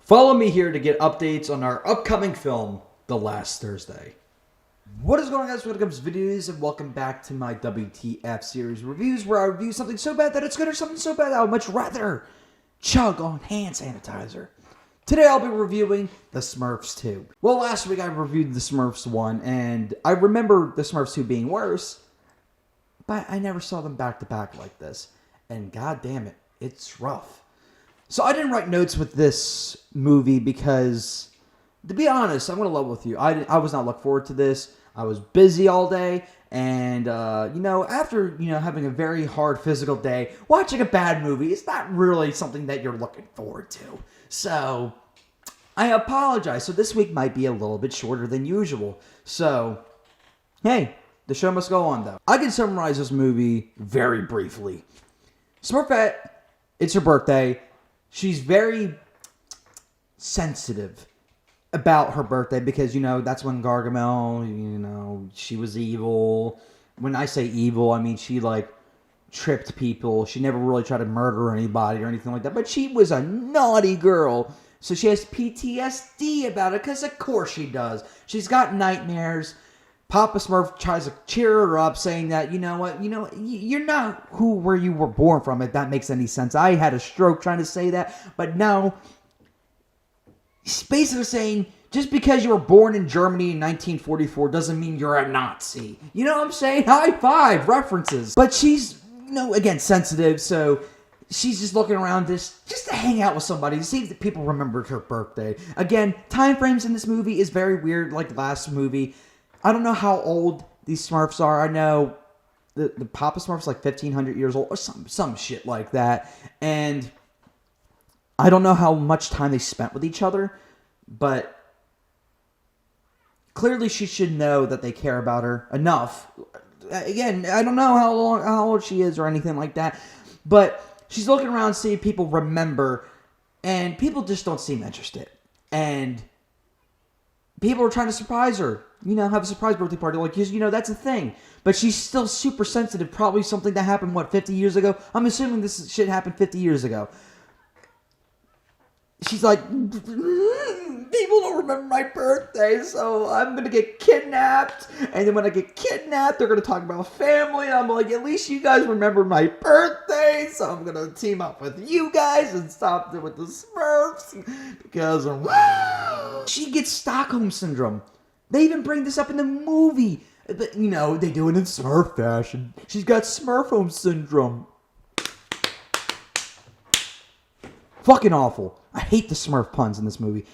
Follow me here to get updates on our upcoming film, The Last Thursday. What is going on, guys? Welcome to videos, and welcome back to my WTF Series reviews, where I review something so bad that it's good or something so bad that I would much rather chug on hand sanitizer. Today I'll be reviewing The Smurfs 2. Well, last week I reviewed The Smurfs 1, and I remember The Smurfs 2 being worse, but I never saw them back to back like this. And god damn it, it's rough. So I didn't write notes with this movie because, to be honest, I'm going to level with you. I was not looking forward to this. I was busy all day, and, after, having a very hard physical day, watching a bad movie is not really something that you're looking forward to. So, I apologize. So this week might be a little bit shorter than usual. So, hey, the show must go on, though. I can summarize this movie very briefly. Smurfette, it's her birthday. She's very sensitive about her birthday because, that's when Gargamel, she was evil. When I say evil, I mean she, tripped people. She never really tried to murder anybody or anything like that. But she was a naughty girl. So she has PTSD about it because, of course, she does. She's got nightmares. Papa Smurf tries to cheer her up, saying that, you're not where you were born from, if that makes any sense. I had a stroke trying to say that, but no. He's basically saying, just because you were born in Germany in 1944 doesn't mean you're a Nazi. You know what I'm saying? High five, references. But she's, again, sensitive, so she's just looking around just to hang out with somebody, to see if people remembered her birthday. Again, time frames in this movie is very weird, like last movie. I don't know how old these Smurfs are. I know the Papa Smurf's like 1,500 years old or some shit like that. And I don't know how much time they spent with each other, but clearly she should know that they care about her enough. Again, I don't know how old she is or anything like that, but she's looking around to see if people remember, and people just don't seem interested. And people are trying to surprise her. Have a surprise birthday party. That's a thing. But she's still super sensitive. Probably something that happened, 50 years ago? I'm assuming this shit happened 50 years ago. She's like, people don't remember my birthday, so I'm going to get kidnapped. And then when I get kidnapped, they're going to talk about family. And I'm like, at least you guys remember my birthday. So I'm going to team up with you guys and stop with the Smurfs. Because, she gets Stockholm Syndrome. They even bring this up in the movie. But, they do it in Smurf fashion. She's got Smurfholm Syndrome. Fucking awful. I hate the Smurf puns in this movie.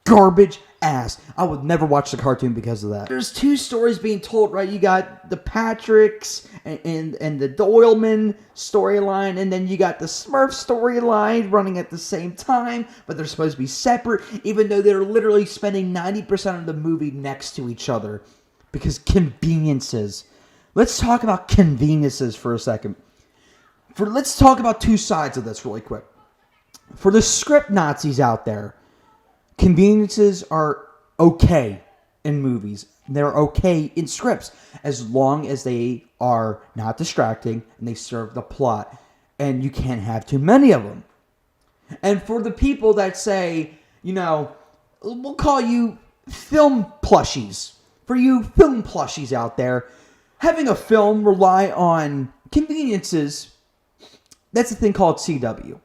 Garbage ass. I would never watch the cartoon because of that. There's two stories being told, right? You got the Patricks and the Doyleman storyline, and then you got the Smurf storyline running at the same time, but they're supposed to be separate, even though they're literally spending 90% of the movie next to each other. Because conveniences. Let's talk about conveniences for a second. Let's talk about two sides of this really quick. For the script Nazis out there, conveniences are okay in movies. They're okay in scripts as long as they are not distracting and they serve the plot. And you can't have too many of them. And for the people that say, we'll call you film plushies. For you film plushies out there, having a film rely on conveniences, that's a thing called CW.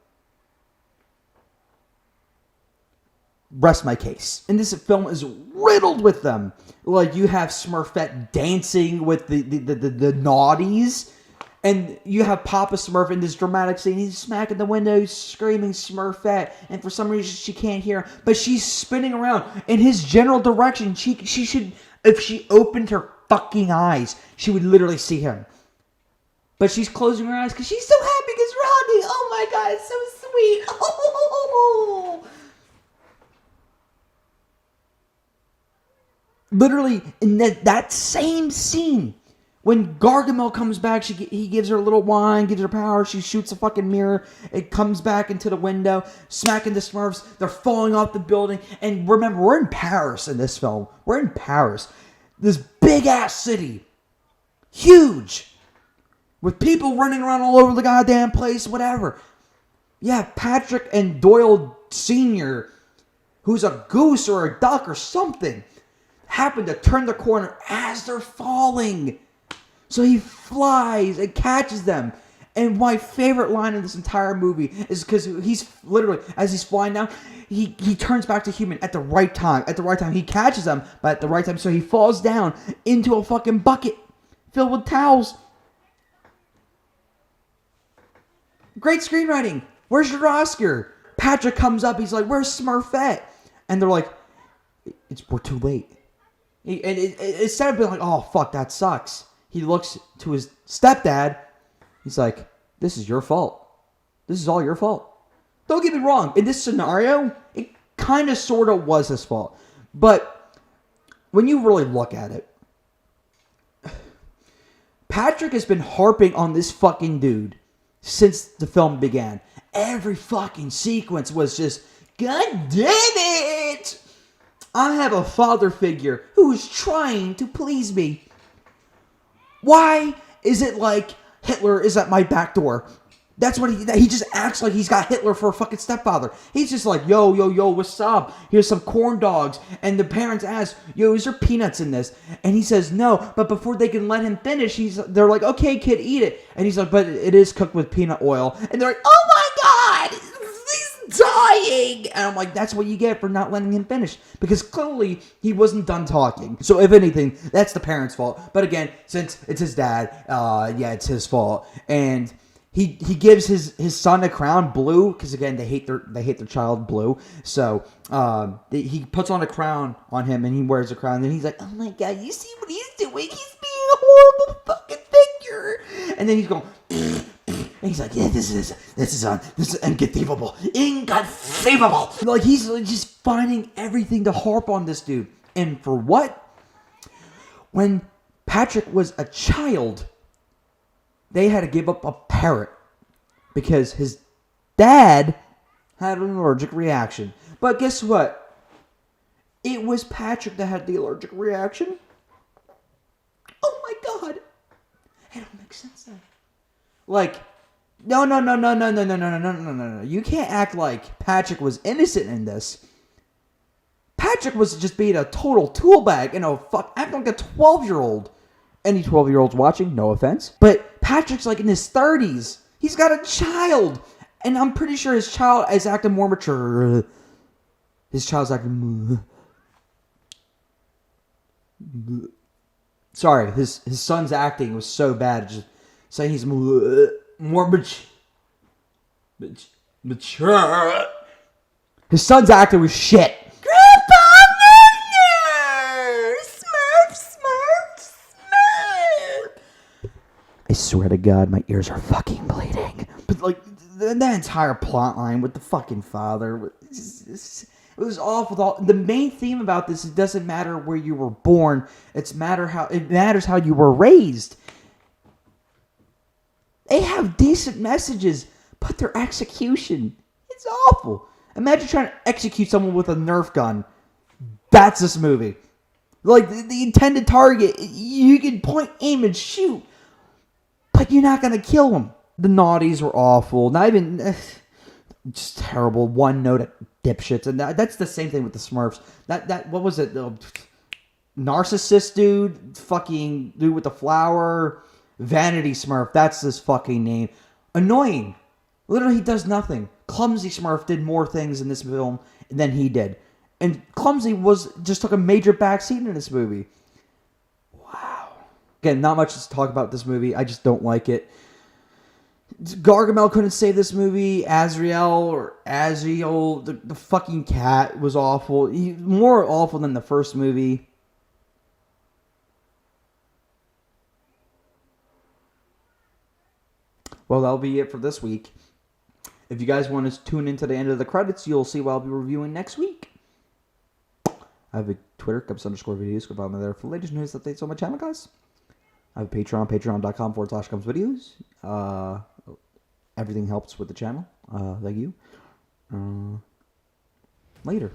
Rest my case. And this film is riddled with them. Like, you have Smurfette dancing with the naughties. And you have Papa Smurf in this dramatic scene. He's smacking the window, screaming Smurfette. And for some reason, she can't hear him. But she's spinning around in his general direction. She should, if she opened her fucking eyes, she would literally see him. But she's closing her eyes because she's so happy because Rodney, oh my God, it's so sweet. Oh. Literally, in that same scene, when Gargamel comes back, he gives her a little wine, gives her power, she shoots a fucking mirror, it comes back into the window, smacking the Smurfs, they're falling off the building, and remember, we're in Paris in this film. We're in Paris. This big-ass city. Huge. With people running around all over the goddamn place, whatever. Yeah, Patrick and Doyle Sr., who's a goose or a duck or something, happened to turn the corner as they're falling. So he flies and catches them. And my favorite line in this entire movie is because he's literally, as he's flying down, he turns back to human at the right time. At the right time, he catches them, but at the right time, so he falls down into a fucking bucket filled with towels. Great screenwriting. Where's your Oscar? Patrick comes up. He's like, "Where's Smurfette?" And they're like, "We're too late." And instead of being like, "Oh fuck, that sucks," he looks to his stepdad. He's like, "This is your fault. This is all your fault." Don't get me wrong. In this scenario, it kind of sort of was his fault. But when you really look at it, Patrick has been harping on this fucking dude since the film began. Every fucking sequence was just, "God damn it! I have a father figure who is trying to please me. Why is it like Hitler is at my back door?" That's what he just acts like he's got Hitler for a fucking stepfather. He's just like, yo, what's up? Here's some corn dogs. And the parents ask, "Yo, is there peanuts in this?" And he says no. But before they can let him finish, they're like, "Okay, kid, eat it." And he's like, "But it is cooked with peanut oil." And they're like, "Oh my God, he's dying." And I'm like, that's what you get for not letting him finish. Because clearly he wasn't done talking. So if anything, that's the parents' fault. But again, since it's his dad, it's his fault. And He gives his son a crown, blue, because again they hate their child blue. So he puts on a crown on him and he wears a crown. And then he's like, "Oh my God, you see what he's doing? He's being a horrible fucking figure." And then he's going, and he's like, "Yeah, this is inconceivable. Like he's just finding everything to harp on this dude. And for what? When Patrick was a child, they had to give up a parrot because his dad had an allergic reaction. But guess what? It was Patrick that had the allergic reaction. Oh my God. It don't make sense then. Like, no. You can't act like Patrick was innocent in this. Patrick was just being a total tool bag and acting like a 12-year-old. Any 12-year-olds watching, no offense. But Patrick's like in his 30s. He's got a child. And I'm pretty sure his child is acting more mature. His child's acting... Sorry, his son's acting was so bad. Just saying he's more mature. His son's acting was shit. I swear to God, my ears are fucking bleeding. But like that entire plot line with the fucking father, it was awful. The main theme about this: it doesn't matter where you were born; it matters how you were raised. They have decent messages, but their execution, it's awful. Imagine trying to execute someone with a Nerf gun. That's this movie. Like the intended target, you can point, aim, and shoot. But you're not going to kill them. The naughties were awful. Not even... just terrible. One-note dipshits. And that's the same thing with the Smurfs. What was it? Narcissist dude? Fucking dude with the flower? Vanity Smurf. That's his fucking name. Annoying. Literally, he does nothing. Clumsy Smurf did more things in this film than he did. And Clumsy just took a major backseat in this movie. Again, not much to talk about this movie. I just don't like it. Gargamel couldn't save this movie. Azrael, the fucking cat was awful. More awful than the first movie. Well, that'll be it for this week. If you guys want to tune in to the end of the credits, you'll see what I'll be reviewing next week. I have a Twitter, Cubs_videos. Go follow me there for the latest news updates on my channel, guys. I have a Patreon, patreon.com/CubsVideos. Everything helps with the channel. Thank you. Later.